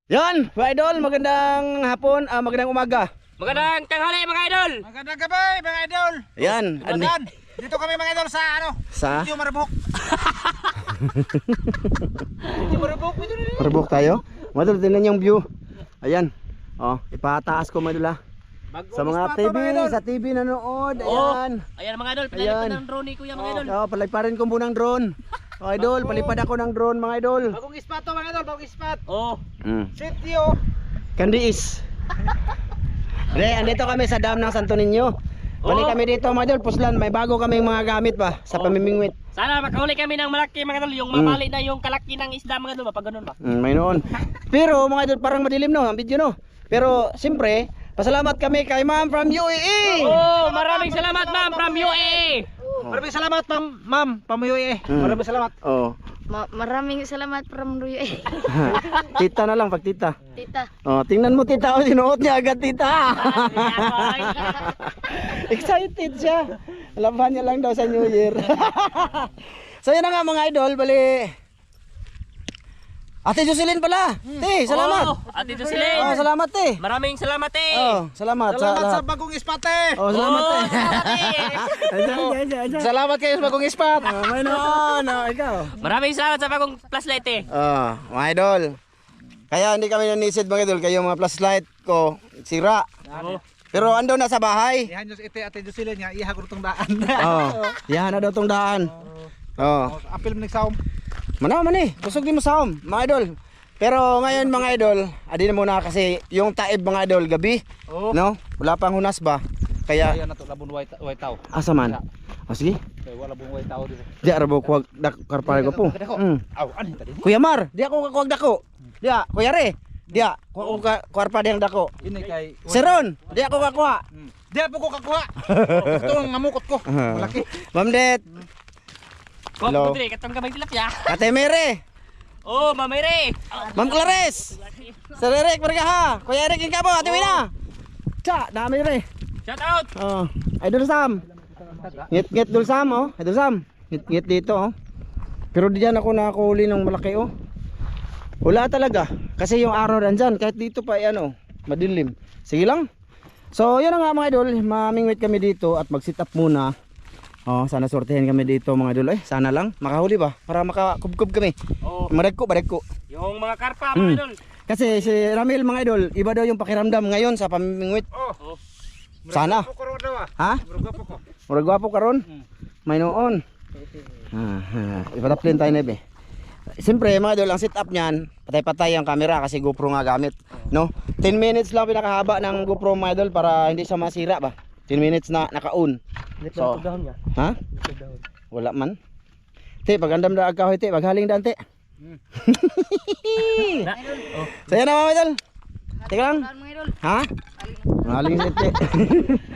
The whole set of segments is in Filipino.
Yan, mga idol, magandang hapon, magandang umaga. Magandang tanghali mga idol. Magandang gabi mga idol. Ayan, Dito kami mga idol sa sa Sitio Maribok. Sitio Maribok. Maribok tayo. Mga idol, tingnan yung view. Ayan, ipataas ko mga idol ha. Sa mga TV, sa TV nanood, ayan. Ayan mga idol, pinalipad ng drone ni kuya mga idol. Paliparin ko muna ng drone. Idol, palipad ako ng drone mga idol. Bagong ispat to mga idol, bagong ispat. Sitio Candiis. Andito kami sa dam ng Santo Niño. Balik kami dito mga idol, Puslan, may bago kaming mga gamit pa sa pamimingwit. Sana makahuli kami ng malaki mga idol, yung mamali na yung kalaki ng isda mga idol, mapag ganun ba? May noon. Pero mga idol, parang madilim no, ang video no. Pero siyempre, pasalamat kami kay Ma'am from UAE. Maraming salamat ma'am from UAE. Maraming salamat ma'am, pamuyoy Maraming salamat. Maraming salamat from Ruyo. Tita na lang pag tita. Tita. Tingnan mo tita, sinuot niya agad tita. Excited siya. Laban niya lang daw sa New Year. So yun na nga mga idol, bali. Ate Jocelyn pala. Te, salamat. Ate Jocelyn. Salamat te. Maraming salamat Salamat Salamat sa bagong ispat salamat te. Salamat kayo sa bagong ispat. May noon, ikaw. Maraming salamat sa bagong flashlight Mga idol. Kaya hindi kami nanisid mga idol, kayo mga flashlight ko sira. Pero ando na sa bahay. Ihan yung ate Jocelyn niya, ihagod itong daan. Yan na daw tong daan. Apil mo nagsaom. Manaw man kusog din mo saom, mga idol. Pero ngayon mga idol, adi na muna kasi yung taib mga idol gabi, no? Wala pang hunas ba? Kaya na to labon white tao. asa man? Sige. Kay wala bong white tao dito. Di arabo kuwag karpal ko po. Aw, ani tadi. Kuya Mar, di ako kuwag dako. Di Kuya Re. Di kuwag karpa diyang dako. Ini kay Seron, di ako kakuha. Di po ko kakuha. Ito ang ngamukot ko. Malaki. Ma'am Det. Hello. Hello. Katong kamay tilapia. Ate Mere. Mamere. Ma'am Clares. Sir Eric, marga ha. Kuya Eric, yung kabo, ate Wina. Cha, dami re. Shout out. Idol Sam. Ngit Dul Sam, Idol Sam. Ngit dito, Pero diyan ako nakahuli ng malaki, Wala talaga. Kasi yung araw nandyan, kahit dito pa, madilim. Sige lang. So, yun na nga mga idol. Mamingwit kami dito at mag-sit up muna. Sana sortehin kami dito mga idol. Sana lang makahuli ba para makakubkob kami. Badagko. Yung mga karpa mga idol. Kasi si Ramil mga idol, iba daw yung pakiramdam ngayon sa pamimingwit. Sana. Ha? Murag gwapo karon. May noon. Ipataplin tayo nebe. Siyempre mga idol, ang setup niyan, patay-patay ang camera kasi GoPro nga gamit, no? 10 minutes lang pinakahaba ng GoPro mga idol para hindi siya masira ba. 10 minutes na naka-on. So, ha? Wala man. Te, pagandam na agkahoy te, paghaling daan te. Saya na mga idol. Teka lang. Ha? Haling te.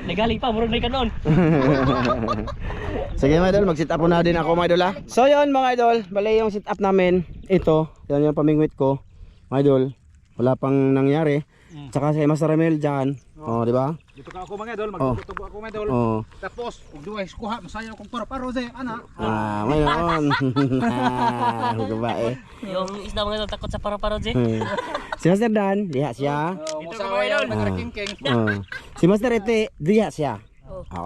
Nagaling pa, murag na ka noon. Sige mga idol, mag-sit up na din ako mga idol ha. So yun mga idol, bali yung sit up namin. Ito, yan yung pamingwit ko. Mga idol, wala pang nangyari. Tsaka si Master Ramil dyan. Di ba? Dito ka ako mga idol, magtutubo ako mga idol. Tapos, ug duwa kuha, masaya akong paro-paro sa ana. Ngayon. Babae. Yung isda mga idol takot sa paro-paro Si Master Dan, diha siya. Dito mga idol, nagrakingking. Si Master Ete, diha siya.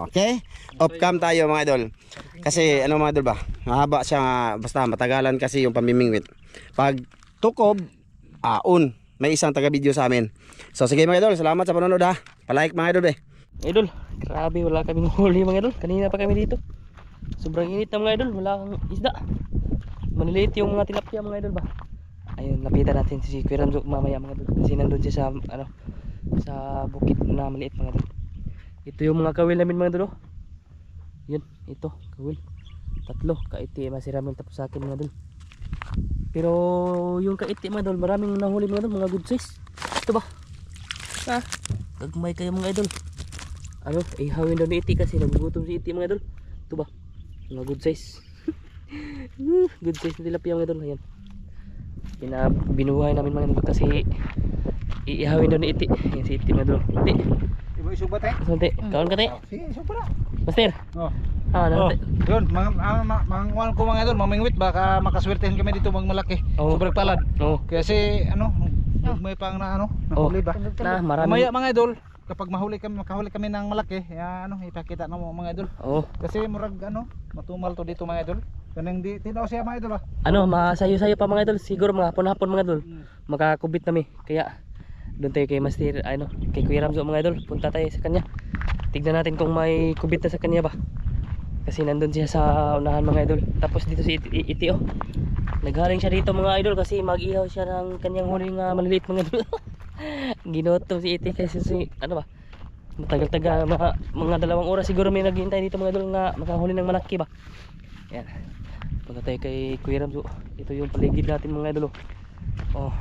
Okay? Off cam tayo mga idol. Kasi mga idol ba? Mahaba siya, basta matagalan kasi yung pamimingwit. Pag tukob, on. May isang taga-video sa amin. So sige mga idol, salamat sa panonood ha. Palike mga idol Idol, grabe wala kaming huli mga idol. Kanina pa kami dito. Sobrang init na mga idol, wala kang isda. Maniliit yung mga tilapia mga idol ba. Ayun, lapitan natin si Kuya Ramzo mamaya mga idol. Kasi nandun siya sa sa bukid na maliit mga idol. Ito yung mga kawil namin mga idol. Yun, ito, kawil. 3, kaiti, masiramin tapos sa akin mga idol. Pero yung kaiti mga idol, maraming nahuli mga idol, mga good size. Ito ba? Gagmay kayo mga idol. Ihawin daw ni iti kasi nagugutom si iti mga idol. Ito ba? Mga good size. Good size na tilapia mga idol. Ayan. Binuhay namin mga idol kasi ihawin daw ni iti. Ayan si iti mga idol. Iti. Ibo isubat Sante, kaon ka te? Sige, isubat. Master. Yun, mga ko mga idol, mamingwit baka makaswertehin kami dito magmalaki. Sobrang palad. Kasi May pang na ano, Oh, nahuli ba? na marami. Mamaya mga idol, kapag makahuli kami ng malaki, ano, ipakita na mo mga idol. Oh, Kasi murag ano, matumal to dito mga idol. Kanang di tinaw siya mga idol ba? ano, masayo-sayo pa mga idol. Siguro mga hapon-hapon mga idol. Makakubit nami. Kaya doon tayo kay Master, ano, kay Kuya Ramzo mga idol. Punta tayo sa kanya. Tignan natin kung may kubit na sa kanya ba. Kasi nandun siya sa unahan mga idol. Tapos dito si Iti oh. Naghaling siya dito mga idol kasi mag-ihaw siya ng kanyang huling maliliit mga idol. Ginotom si Iti kasi si ano ba? Matagal-tagal mga 2 oras siguro may naghihintay dito mga idol nga makahuli ng malaki ba. Yan. Punta tayo kay Kuya Ramzo. Ito yung paligid natin mga idol oh.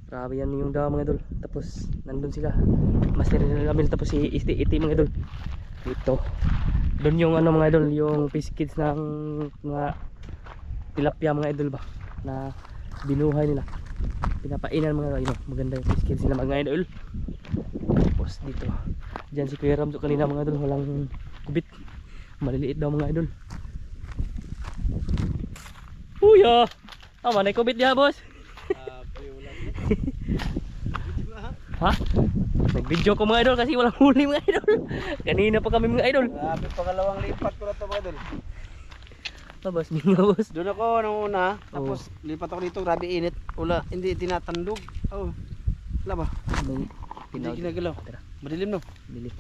Grabe yan yung daw mga idol. Tapos nandun sila. Master Ramil tapos si Iti mga idol. Dito. Doon yung ano mga idol, yung fish kids ng mga tilapia mga idol ba na binuhay nila. Pinapainan mga idol. Maganda yung fish kids nila mga idol. Tapos dito. Diyan si Kuya Ramzo kanina mga idol, walang kubit. Maliliit daw mga idol. Uya! Tama na yung kubit niya boss. Ha? Nag-video ko mga idol kasi walang huli mga idol. Kanina pa kami mga idol. Grabe, pangalawang lipat ko na to mga idol. Boss, minga boss. Doon ako nung una, tapos lipat ako dito, grabe init. Wala, hindi tinatandog. Oh. Wala ba? Hindi ginagalaw. Madilim no? Bili.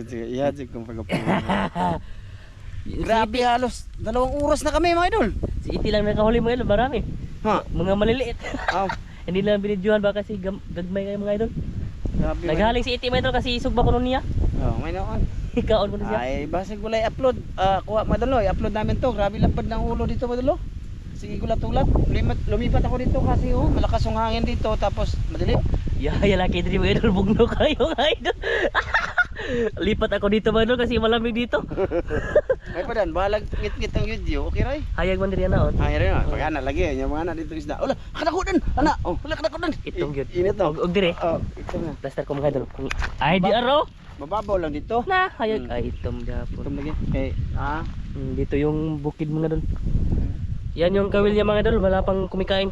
Sige, sige kung pagkapunta. Grabe, halos 2 oras na kami mga idol. Si Iti lang nakahuli mga idol, marami. Ha? Mga maliliit. Oh, Hindi lang binidyohan ba kasi gagmay kayo mga idol. grabe. Naghaling si Iti mga idol kasi isog ba ko nun niya. Oh, may noon. Ikaon ko na siya. Ay, basig wala i-upload. Kuha madalo, i-upload namin to. Grabe lapad ng ulo dito madalo. Sige gulat-ulat. Lumipat ako dito kasi malakas yung hangin dito tapos madilim. Yaya laki din mga idol, bugno kayo mga idol. Lipat ako dito mga idol kasi malamig dito. Ay pa dan, balag ngit-ngit ang video. Okay ray. Hayag man din yan na. Ay rin na, pag ana lagi yung mga ana dito isda. Wala, kadako din. Ana, oh, wala kadako din. Itong yun. Init to. Og dire. Oh, ito na. Plaster ko mga idol. Ay di araw. Mababaw lang dito. Na hayag ay itom gapon. Ito lagi. Dito yung bukid mga idol. Yan yung kawil niya mga idol, wala pang kumain.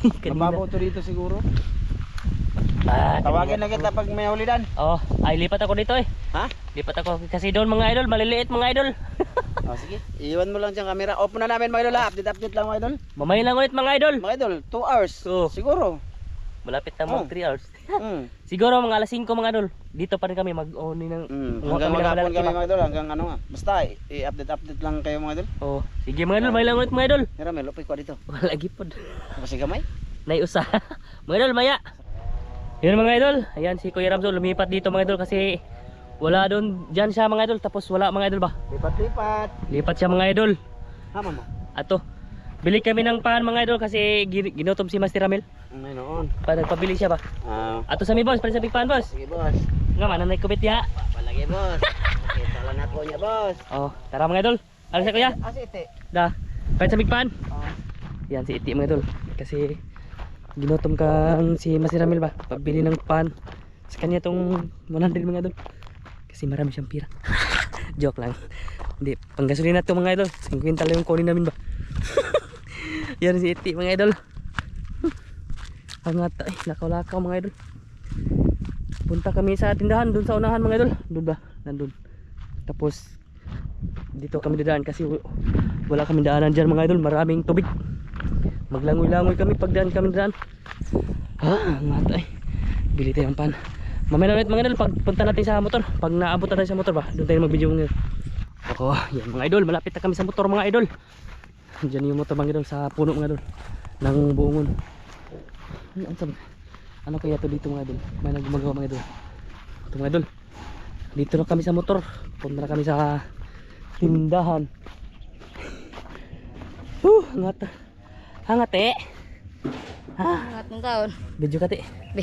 Mababaw to dito siguro. Ah, Tawagin na kita pag may hulidan. oh, ay lipat ako dito eh. Ha? Lipat ako kasi doon mga idol, maliliit mga idol. Oh, sige. Iwan mo lang dyan camera. Off na namin mga idol. Update lang mga idol. Mamaya lang ulit mga idol. Mga idol, 2 hours. Oh. Siguro. Malapit na mag 3 hours. Siguro Siguro mga alas 5 mga idol. Dito pa rin kami mag-oni ng hanggang kami ng maghapon malaki kami ba? mga idol. Hanggang ano nga. Basta i-update lang kayo mga idol. Oh, sige mga idol, may lang ulit mga idol. Mira, may lupay ko dito. Wala gipod. Kasi gamay. Naiusa. Mga idol, maya. Yun mga idol. Ayan si Kuya Ramzo lumipat dito mga idol kasi wala doon diyan siya mga idol tapos wala mga idol ba. Lipat-lipat. Lipat siya mga idol. Hama mo. Ato. Bili kami ng pan mga idol kasi ginutom si Master Ramil. May noon. Nagpabili siya ba? Ato sa mi boss, para sa big pan boss. Sige boss. Nga man nanay kubit ya. Palagi boss. Kita lang na ko niya boss. Oh, tara mga idol. Alas sa kuya. Asi ite. Da. Para sa big pan. Yan si Iti mga idol. Kasi ginutom kang si Master Ramil ba? Pagbili ng pan. Sa kanya tong 100 mga idol. Kasi marami siyang pira. Joke lang. Hindi, panggasolina to mga idol. 50 lang yung kunin namin ba. Yan si Iti mga idol. Hangat ay lakaw-lakaw mga idol. Punta kami sa tindahan doon sa unahan mga idol. Doon ba? Nandun. Tapos dito kami dadaan kasi wala kami daanan diyan mga idol. Maraming tubig. Maglangoy-langoy kami pagdaan kami daan. Hangat ay. Bili tayong pan. Mamaya na ulit mga idol pag punta natin sa motor. Pag naabot na tayo sa motor ba, doon tayo mag-video ngayon. Ako, yan mga idol, malapit na kami sa motor mga idol. Diyan yung motor mga idol sa puno mga idol ng buongon. Ano kaya to dito mga idol? May nagumagawa mga idol. Ito mga idol. Dito na kami sa motor. Punta na kami sa tindahan. Hangat. Hangat eh. Angat ng taon. Video ka te. Be,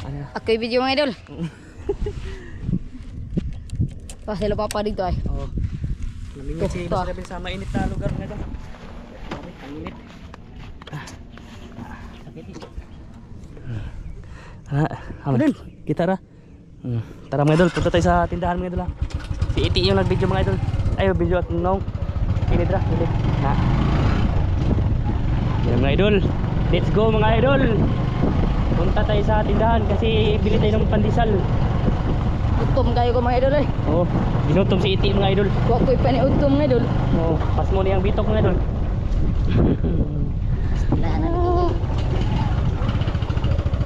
Ano? ako'y video mga idol. Kasi lupa pa dito ay. Oo. Namingit si Ito. Master Ramil sa mainit na lugar mga idol. Ang init. Sakit ito. Aman. Kita ra. Tara mga idol, punta tayo sa tindahan mga idol. Si Iti yung nag-video mga idol. Ay, video at nong. Init ra, init. Na. Yan mga idol. Let's go mga idol. Punta tayo sa tindahan kasi bili tayo ng pandesal. Utom kayo ko mga idol ay. Oh, ginutom si Iti mga idol. Kuha ko'y paniutom mga idol. Oh, pas mo niyang bitok mga idol.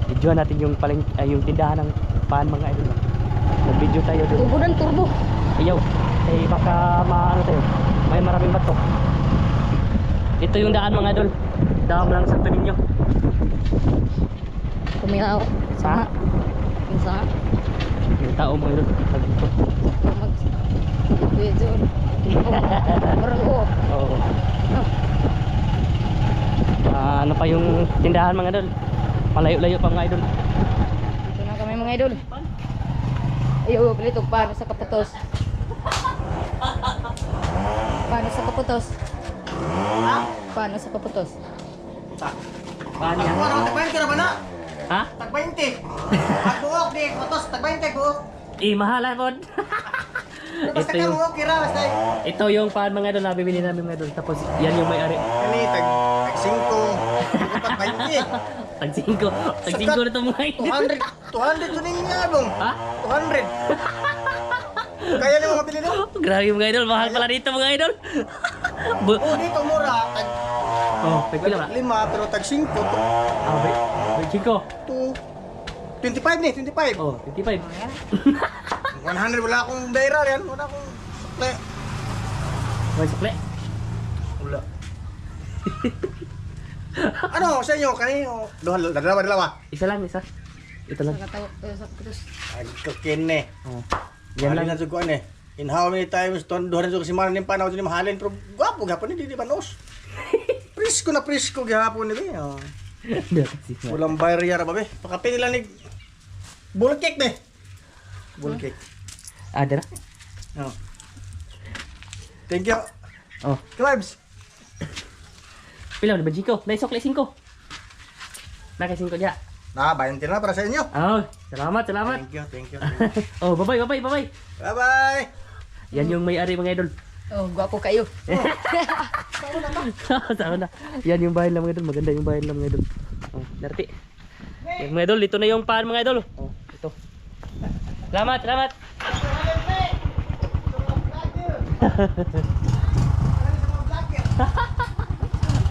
Videoan natin yung yung tindahan ng paan mga idol. Nag-video tayo doon. Turbo dan turbo. Ayaw. Eh baka maano tayo. May maraming bato. Ito yung daan mga idol. Daan lang sa ninyo. Kumilaw. Sama. Sama. Yung tao mga idol. Tagpo. Mag. Video. Bro. Oo. Ano pa yung tindahan mga idol? Malayo-layo pa mga idol. Dito na kami mga idol. Ayo, pilito para sa kaputos. Paano sa kaputos? Paano sa kaputos? Paan yan? Tag-20 ka na ba na? Ha? Tag-20. Tag-buok di, kotos, tag-20 buok. Mahala ko. Basta Ito ka yung buok, kira, basta. ito yung paan mga idol, nabibili namin mga idol. Tapos yan yung may-ari. Kani, tag-5. Tag-20. Tag-5. Tag-5 na ito mga idol. 200 yun yung abong. Ha? 200. Kaya niyo mga pinili? Grabe mga idol, mahal pala dito mga idol. Oo, dito mura. Oh, pagpila ba? 5 pero tag 5 Ah, wait, Chico. to 25 ni, 25. Oh, 55. 100 wala akong bayaran yan. Wala akong sakle. May sukle. Wala. Ano sa inyo? Kanino? Dalawa. Isa lang, isa. Ito lang. Sa katawa sa kaputos. Agkakine. Oh. Yan Yan lang lang. na sukuan eh. In how many times doon sa simaran ng panaw din mahalin pero gwapo gapon ni di banos. Presko na presko gihapon ni be. Oh. Walang barrier ba be? Pakape nila ni bull cake be. Bull cake. Ada na? Oh. Thank you. Oh. Clibes. Pila na ba, Chico? Dahil sukle 5. Nakay 5 diya. Na, 20 na para sa inyo. Oh, salamat. Thank you. Oh, bye-bye. Bye-bye. Yan yung may-ari mga idol. Oh, gwapo kayo. Sama na. Yan yung bahay lang mga idol. Maganda yung bahay lang mga idol. Oh, darti. Yung mga idol, dito na yung paan mga idol. Oh, ito. Salamat.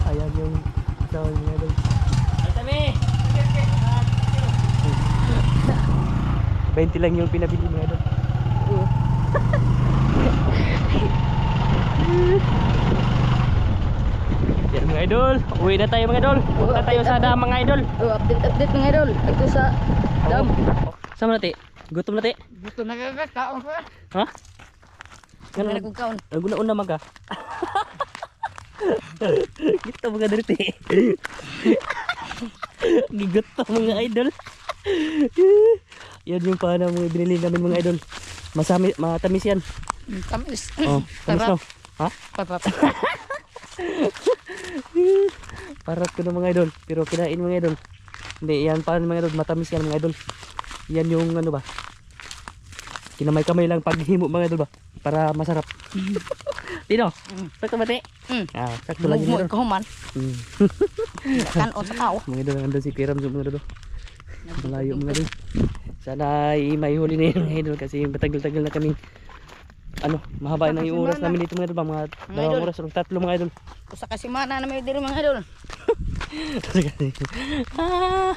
Ayan yung tawag mga idol. Ay, kami! 20 lang yung pinabili mga idol. Yan mga idol, uwi na tayo mga idol. Punta tayo sa dam mga idol. Oh, update mga idol. Ito sa dam. Sama na ti? Gutom na ti? Gusto na kakaon ko. Ha? Ano na kong kaon? Naguna-una maga. Kita mga idol ti. Gigutom mga idol. Yan yung paano mga binili namin mga idol. Matamis yan. Tamis. Oh, tamis no? Ha? Papap. Parat ko ng mga idol, pero kinain mga idol. Hindi, yan pa mga idol, matamis yan mga idol. Yan yung ano ba? Kinamay-kamay lang paghimo mga idol ba? Para masarap. Dino, sakto ba ti? Ah, sakto lang Mo yun. ko man. Kanon sa tao. Mga idol, andun si Kiram mga idol. Malayo mga idol. Sana may huli na yun mga idol kasi matagal-tagal na kaming mahaba na yung oras namin dito mga idol. Mga 2 oras o 3 mga idol. Usa ka semana na may diri mga idol. Ah!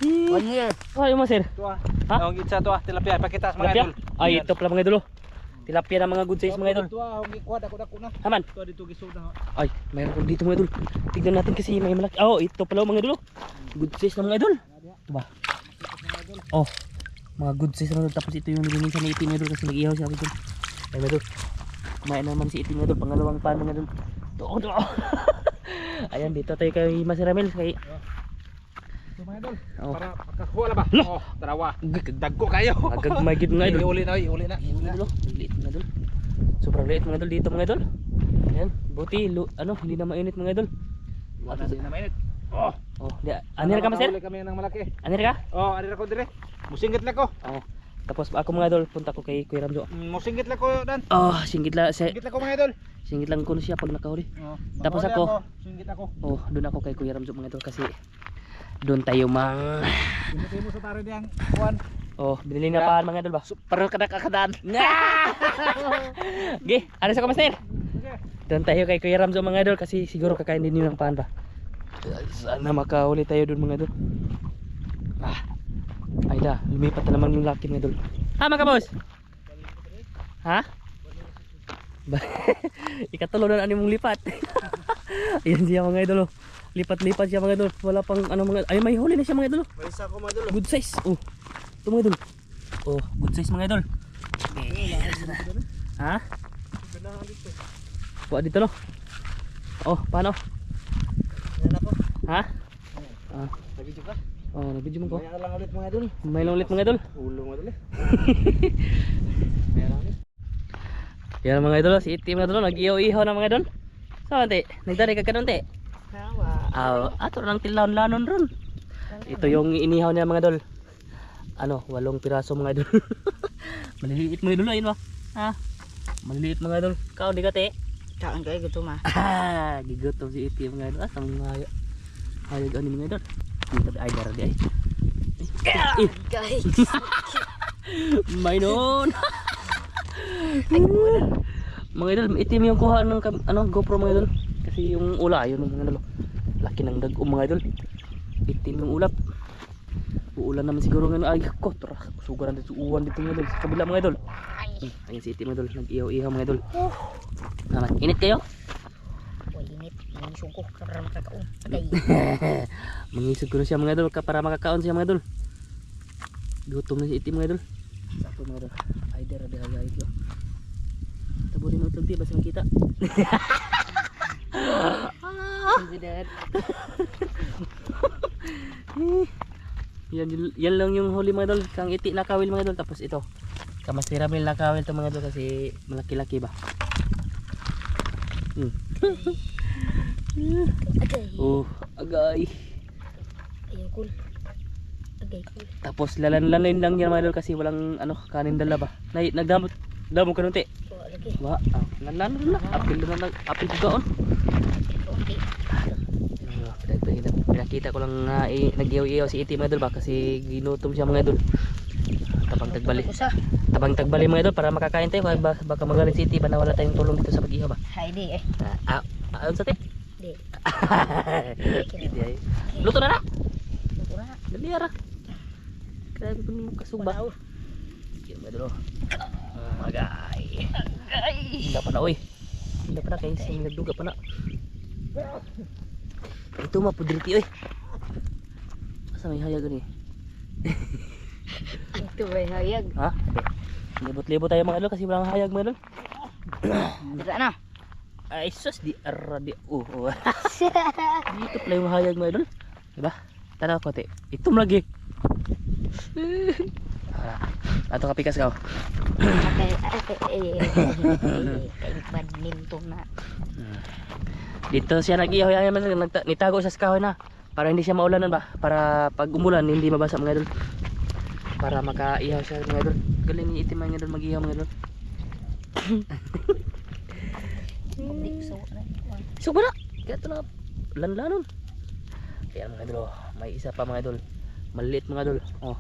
1 year. Ay, mo sir. Tuwa. Ha? Ang gitsa tuwa, tilapia pakita sa mga Tilapia? idol. Ay, ito pala mga idol. Tilapia na mga good size mga idol. Tuwa, ang gikwad ako na. Haman. Tuwa dito gisod na. Ay, mayroon ko dito mga idol. Tignan natin kasi may malaki. Oh, ito pala mga idol. Good size na mga idol. Ito ba? Oh, mga good size na mga idol. Tapos ito yung nilinis na itim mga idol kasi nag-ihaw siya mga idol. Ay mga idol. Kumain naman si itim mga idol. Pangalawang pan mga idol. Tuo. Ayan, dito tayo kay Masiramel. Kay... So mga idol, Oh. para makakuha na ba? Lo! Oh, tarawa. Dagko kayo. Agag magid mga idol. Uli na. Uli na. Liit mga idol. Sobrang liit mga idol dito mga idol. Ayan, buti hindi na mainit mga idol. Wala din na mainit. Oh, Oh, anir ka maser? Uli kami ng malaki. Anir ka? Oh, anir ako dire. Musingit na ko. Oh. Tapos ako mga idol, punta ko kay Kuya Ramjo. Musinggit lang ko dan. Oh, singgit lang Singgit lang ko mga idol. singgit lang ko siya pag nakahuli. Oh, Tapos mahuli ako. Singgit ako. Oh, doon ako kay Kuya Ramjo mga idol kasi doon tayo Pinutay mo sa taro diyang kuwan. Oh, binili na paan mga idol ba? Parang kadakakadaan. Ge, ano sa kamaster? Doon tayo kay Kuya Ramjo mga idol kasi siguro kakain din yun ng paan ba? Sana makahuli tayo doon mga idol. Ay da, lumipat na naman yung laki mga idol. Tama ka boss? Ha? Ikatulo na mong lipat. Ayan siya mga idol. Lipat-lipat siya mga idol. Wala pang ano mga. Ay may huli na siya mga idol. May isa ko mga idol. Good size. Oh. Ito mga idol. Oh, good size mga idol. Ha? Kuha dito no. Oh, paano? Yan ako. Ha? Nabidyo ka? Oh, nabidyo mo ko. Maya lang ulit mga idol. May lang ulit mga idol. Ulo mga idol. Maya lang ulit. Yan mga idol, si Iti mga idol, nag-ihaw-ihaw na mga idol. Saan te? Nagdari ka ganun te? Ato lang tilaon-lanon ron. Ito yung inihaw niya mga idol. Ano, 8 piraso mga idol. Maliliit mga idol, ayun ba? Ha? Maliliit mga idol. Kao di ka te? Kaon kayo gutom ah. Gigutom si Iti mga idol. Sa mga hayag ani mga idol. Dito ay dara di ay. Guys. May noon. Mga idol, itim yung kuha ng ano, GoPro mga idol. Kasi yung ula, yun mga idol. Laki ng dag-o mga idol. Itim yung ulap. Uulan naman siguro ngayon. Ay ko, tara, sugaran dito, uwan dito mga idol. Sa kabila mga idol. Ayun si itim mga idol, nag-ihaw-ihaw mga idol. Naman, init kayo? Init, nangisog ko para makakaon. Agay. Mangisog ko na siya mga idol, para makakaon siya mga idol. Gutom na si itim mga idol. Sakto mga idol. Ay dara dara ito. Taburin mo itlog di basta makita. Considered. Yan lang yung huli mga idol. Kang iti na kawil mga idol. Tapos ito. Kamastirabel na kawil to mga idol kasi malaki-laki ba. Agay. Oh, agay. Ayun cool. Agay cool. Tapos lalan-lalain lang yan mga idol kasi walang ano kanin dala ba. Nagdamot ka nung te. Oh, lagi. Wa, lalan na. Apil na lang. Apil ko gaon. Okay. Pinakita ko lang nag-iyaw-iyaw si iti mga idol ba kasi ginutom siya mga idol. Tabang tagbali mga idol para makakain tayo. Baka magalit si iti ba na wala tayong tulong dito sa pag-ihaw ba. Hay di eh. Ayon sa te? Di. Hindi ay. Luto na na. Luto na. Dali ara. Grabe ko nung kasugba. Yan mga idol. Magay. Hindi pa na oy. Hindi pa na kayo sa nagduga pa na. Ito mapudriti oy. Asa may hayag ni? Ito ba hayag? Ha? Libot-libot tayo mga idol kasi walang hayag mga idol. Dira na. Ay sus di aradi. Dito pala yung hayag mga idol. Diba? Tanaw ko te. Itom lagi. Ato kapikas ka. Kay badminton na. Dito siya nag-ihaw nitago sa kahoy na para hindi siya maulanan ba, para pag umulan hindi mabasa mga idol, para makaihaw siya mga idol. Galing ni itim mga idol mag-ihaw mga idol. So ba na? Gato na lanlanon. Ayan mga idol, may isa pa mga idol, maliit mga idol. Oh,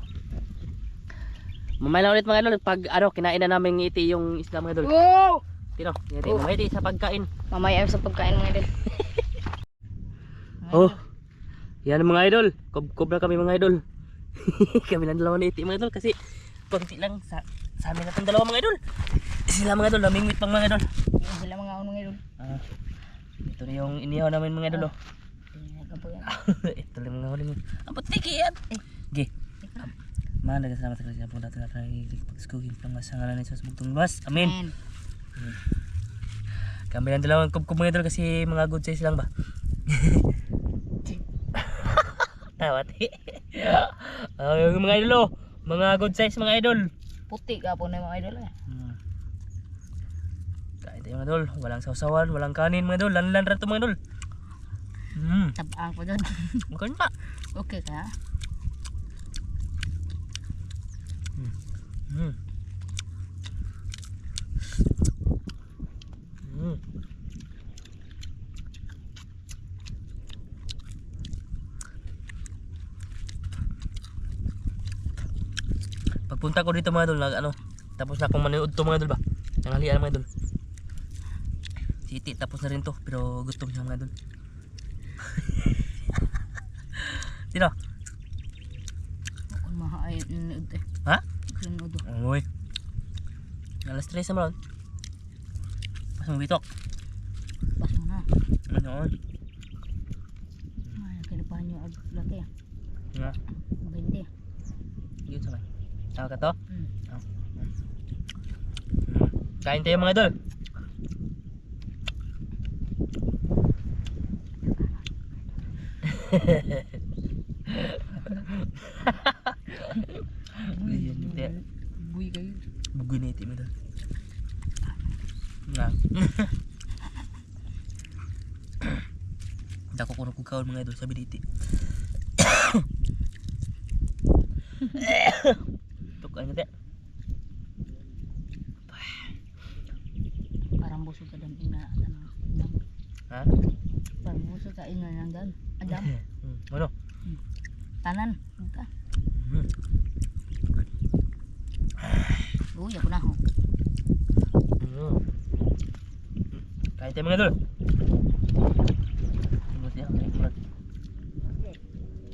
mamaya lang ulit mga idol pag ano kinain na namin iti yung isda mga idol. Wow! Tino, mamaya iti sa pagkain. Mamaya sa pagkain mga idol. Oh, yan mga idol, kobra kami mga idol. Kami lang dalawa ni iti mga idol kasi konti lang sa amin natin dalawa mga idol. Sila mga idol, namingwit pang mga idol. Yung sila mga unong idol. Ito na yung inihaw namin mga idol. Ito lang mga huling. Ang patiki yan. Ge. Mana kasama sa kanila po natin natin pag-skugin pang masangalan ni sa bugtong luwas. Amen. Kami lang dalawang kubkub mga idol kasi mga good size lang ba. Tawat. Yung mga idol oh. Mga good size mga idol. Puti ka po na mga idol eh. Kain tayo mga idol. Walang sausawan, walang kanin mga idol. Lanlan rato mga idol. Tabang po doon. Makan pa. Okay ka? Pagpunta ko dito mga idol, tapos na akong manood to mga idol ba? Nanghalian mga idol. Si Iti tapos na rin to, pero gutom siya mga idol. Sino? Ako mahaay nanood eh. Ha? Nanood. Uy. Alas 3 naman. Pas mo bitok. Pas mo na. Ano yun? Ay, kinapahan nyo laki ah. Nga. 20. Yun sa man. Tawag ka to? Hmm. Kain tayo mga idol. Buy kayo. Bugoy na iti mga idol. Nga. Dako ko kung kaon mga idol sabi diti. Tuk ano te? Parang busog ka dam ina dam. Ha? Parang busog ka ina ng dam. Adam. Ano? Tanan. Buka. Hmm. Uy, ako na ho. Kain tayo mga idol. Ano siya?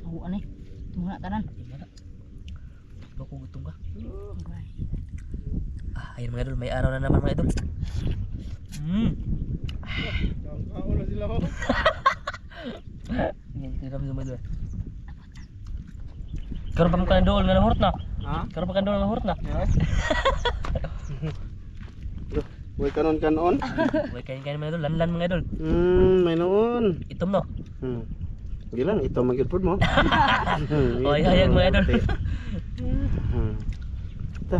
Ako ano eh. Muna tanan. Bako gutom ka. Okay. Ayun mga idol, may araw na naman mga idol. Kaulo sila ho. Ngayon, tiram sa mga idol. Karoon pa mo ka ng dool nga nahurot na. Ha? Karoon pa ka ng dool nga nahurot na. Uy, kanon. Uy, kain mga idol, lanlan mga idol. May noon. Itom no. Gilang, ito magiging food mo. O, hayag mga idol. Ito.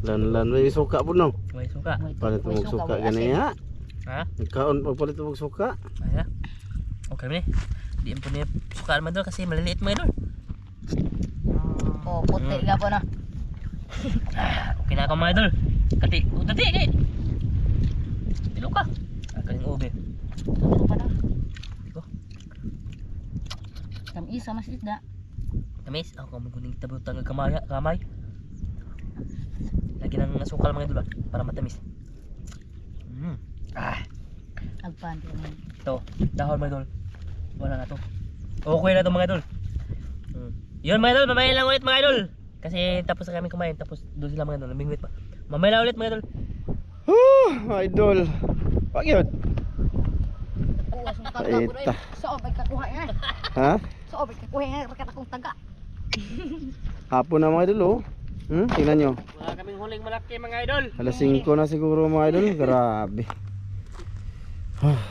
Lan, may suka po no. May suka. Palit mo suka gani ha. Ha? Kaon pagpalit mo suka. Ay, okay na. Di po niya suka mga idol kasi maliliit mga idol. Oh, puti ka po na. Okay na ako mga idol. Kati, dati kay. Tilo ka. Kaling ube. Tulo pa na. Iko. Tamis sama si isda. Tamis, ako maguning tabutang ng kamay. Lagi ng asukal mga idol ba? Para matamis. Agpan ko na. Ito, dahon mga idol. Wala na to. Okay na to mga idol. Yun mga idol, mamaya lang ulit mga idol. Kasi tapos na kami kumain, tapos doon sila mga idol, namingwit pa. Mamaya lang ulit mga idol. Idol. Wag yun. Uwas mo ka Eita. Saan ba kakuha nga? Ha? Saan ba kakuha nga rakat akong taga? Hapon na mga idol oh. Tingnan nyo. Wala kaming huling malaki mga idol. Alas 5 na siguro mga idol. Grabe.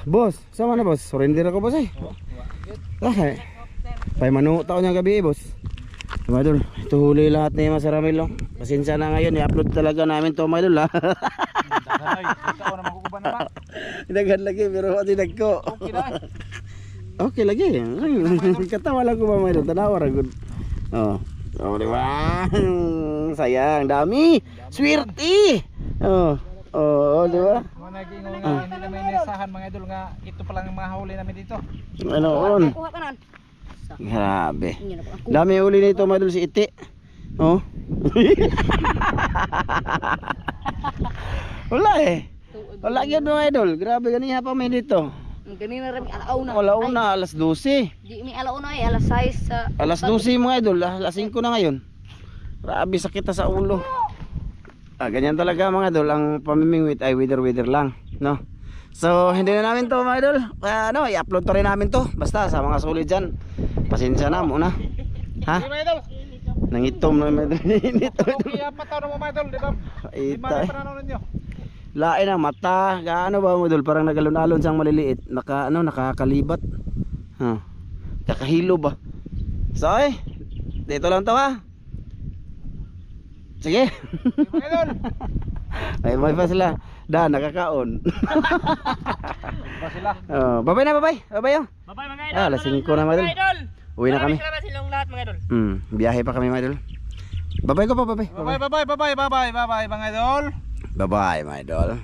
Boss, sama na boss. Surrender ako boss eh. Pay manu taon yung gabi eh boss. Mga idol, ito huli lahat ni Mas Ramil oh. Pasensya na ngayon, i-upload talaga namin to mga idol ha. Ikaw na makukuban naman. Daghan lagi pero pati nagko. Okay na. Okay lagi. Katawa lang ko ba mga idol, tanawa ra gud. Oh. Oh, di ba? Sayang, dami. Swerte. Oh, di ba? Mga nag-ingon nga, hindi namin inasahan mga idol nga ito pa lang ang mahuli namin dito. Ano on? Kuha ka nan. Grabe. Inyo na po ako. Dami uli nito mga idol si Iti. Oh. Wala eh. Wala gyud mga idol. Grabe ganiya pa may dito. Ganina rin alaw na. Wala una alas 12. Di mi alaw na alas 6 sa Alas 12 mga idol, alas 5 na ngayon. Grabe sakit na sa ulo. Ganyan talaga mga idol, ang pamimingwit ay wither lang, no? So hindi na namin to mga idol. I-upload to rin namin to. Basta sa mga sulit dyan. Pasensya na muna. Ha? Mga idol, Nangitom na mga idol. Nito. okay, pataw na mga idol, di ba? Di Ita. ba pananaw ninyo? Lain ang mata. Gaano ba mga idol? Parang nagalon-alon siyang maliliit. Nakakalibat. Kakahilo ba? So dito lang to ha. Sige. Mga idol, Ay, may pa sila. Nakakaon. ba sila? Bye-bye na, bye-bye. Bye-bye oh. Bye-bye mga idol. Alas 5 na mga idol. Uwi na kami. Salamat silang lahat mga idol. Biyahe pa kami mga idol. Bye-bye ko pa, bye-bye. Bye-bye mga idol. Bye-bye mga idol.